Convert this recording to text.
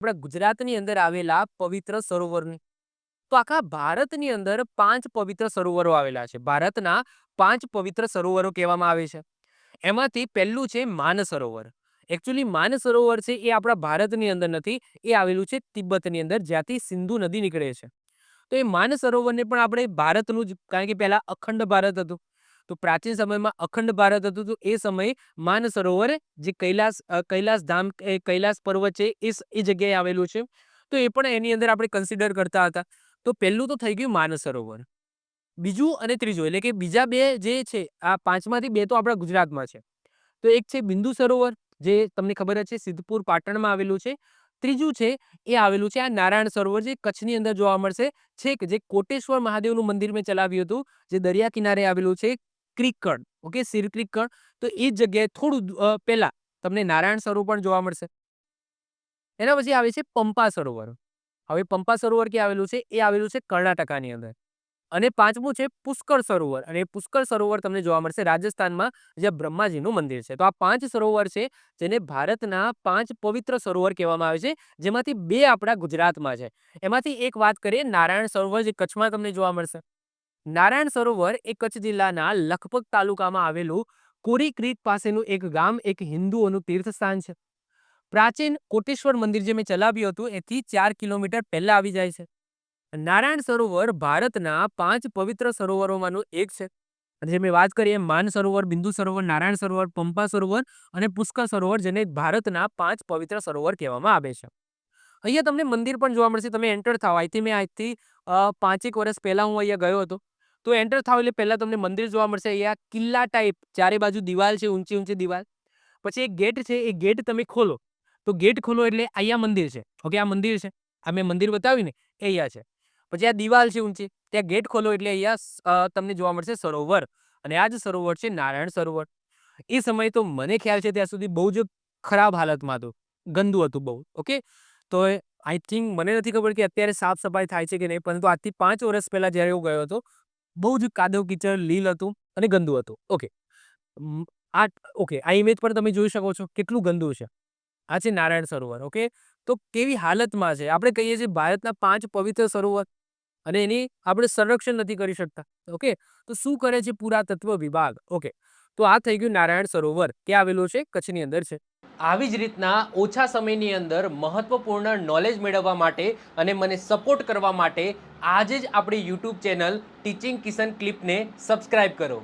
આપણા ગુજરાતની અંદર આવેલા પવિત્ર સરોવરની. તો આખા ભારતની અંદર 5 પવિત્ર સરોવરો આવેલા છે. ભારતના 5 પવિત્ર સરોવરો કહેવામાં આવે છે. એમાંથી પહેલું છે માનસરોવર. એકચ્યુઅલી માનસરોવર છે એ આપણા ભારતની અંદર નથી, એ આવેલું છે તિબ્બતની અંદર, જ્યાંથી સિંધુ નદી નીકળે છે. તો એ માનસરોવરને પણ આપણે ભારતનું જ, કારણ કે પહેલા અખંડ ભારત હતું. તો પ્રાચીન સમયમાં અખંડ ભારત હતું, તો એ સમયે માનસરોવર જે કૈલાસ ધામ કૈલાસ પર્વત છે એ જગ્યાએ આવેલું છે. તો એ પણ એની અંદર આપણે કન્સિડર કરતા હતા. તો પહેલું તો થઈ ગયું માનસરોવર. બીજું અને ત્રીજું એટલે કે બીજા બે જે છે, આ પાંચમાંથી બે તો આપણા ગુજરાતમાં છે. તો એક છે બિંદુ સરોવર, જે તમને ખબર જ છે સિદ્ધપુર પાટણમાં આવેલું છે. ત્રીજું છે એ આવેલું છે આ નારાયણ સરોવર, જે કચ્છની અંદર જોવા મળશે. છેક જે કોટેશ્વર મહાદેવનું મંદિર મેં ચલાવ્યું હતું, જે દરિયા કિનારે આવેલું છે, ક્રિકકણ, ઓકે, સિરક્રિકકણ. તો એ જ જગ્યાએ થોડું પહેલા તમને નારાયણ સરોવર પણ જોવા મળશે. એના પછી આવે છે પંપા સરોવર. હવે પંપા સરોવર ક્યાં આવેલું છે? એ આવેલું છે કર્ણાટકાની અંદર. અને પાંચમું છે પુષ્કળ સરોવર, અને પુષ્કળ સરોવર તમને જોવા મળશે રાજસ્થાનમાં, જ્યાં બ્રહ્માજીનું મંદિર છે. તો આ 5 સરોવર છે જેને ભારતના 5 પવિત્ર સરોવર કહેવામાં આવે છે, જેમાંથી 2 આપણા ગુજરાતમાં છે. એમાંથી એક વાત કરીએ નારાયણ સરોવર, જે કચ્છમાં તમને જોવા મળશે. નારાયણ સરોવર એ કચ્છ જિલ્લાના લખપત તાલુકામાં આવેલું કોરી ક્રીક પાસેનું એક ગામ, એક હિન્દુઓનું તીર્થસ્થાન છે. પ્રાચીન કોટેશ્વર મંદિર જે મેં ચલાવ્યું હતું એથી 4 કિલોમીટર પહેલા આવી જાય છે. નારાયણ સરોવર ભારતના 5 પવિત્ર સરોવરોમાંનું એક છે. અને જે મેં વાત કરી એમ માન સરોવર, બિંદુ સરોવર, નારાયણ સરોવર, પંપા સરોવર અને પુષ્કર સરોવર, જેને ભારતના 5 પવિત્ર સરોવર કહેવામાં આવે છે. અહીંયા તમને મંદિર પણ જોવા મળશે. તમે એન્ટર થાવ, આજથી 5 વર્ષ પહેલા હું અહીંયા ગયો હતો. તો એન્ટર થાવ એટલે પહેલા તમને મંદિર જોવા મળશે. અહીંયા કિલ્લા ટાઈપ ચારે બાજુ દિવાલ છે, ઊંચી ઊંચી દિવાલ. પછી એક ગેટ છે, એ ગેટ તમે ખોલો, તો ગેટ ખોલો એટલે અહીંયા મંદિર છે. ઓકે, આ મંદિર છે. આ મેં મંદિર બતાવ્યું ને, એ અહીંયા છે. પછી આ દિવાલ છે ઊંચી, ત્યાં ગેટ ખોલો એટલે અહીંયા તમને જોવા મળશે સરોવર. અને આ જ સરોવર છે નારાયણ સરોવર. એ સમયે તો મને ખ્યાલ છે ત્યાં સુધી બહુ જ ખરાબ હાલતમાં હતું, ગંદુ હતું બહુ. ઓકે, તો આઈ થિંક, મને નથી ખબર કે અત્યારે સાફ સફાઈ થાય છે કે નહીં, પરંતુ આજથી 5 વર્ષ પહેલા જ્યારે હું ગયો હતો, બહુ જ કાદવ કીચડ લીલ હતું અને ગંદુ હતું. ઓકે, આ ઓકે, આ ઇમેજ પર તમે જોઈ શકો છો કેટલું ગંદુ છે. આ છે નારાયણ સરોવર. ઓકે, તો કેવી હાલતમાં છે. આપણે કહીએ છીએ ભારતના 5 પવિત્ર સરોવર, અને એની આપણે સંરક્ષણ નથી કરી શકતા. ઓકે, તો શું કરે છે પુરાતત્વ વિભાગ? ઓકે, તો આ થઈ ગયું નારાયણ સરોવર, ક્યાં આવેલું છે? કચ્છની અંદર છે. આવી જ રીતના ઓછા સમયની અંદર મહત્વપૂર્ણ નોલેજ મેળવવા માટે અને મને સપોર્ટ કરવા માટે આજે જ આપણી યુટ્યુબ ચેનલ ટીચિંગ કિશન ક્લિપને સબસ્ક્રાઇબ કરો.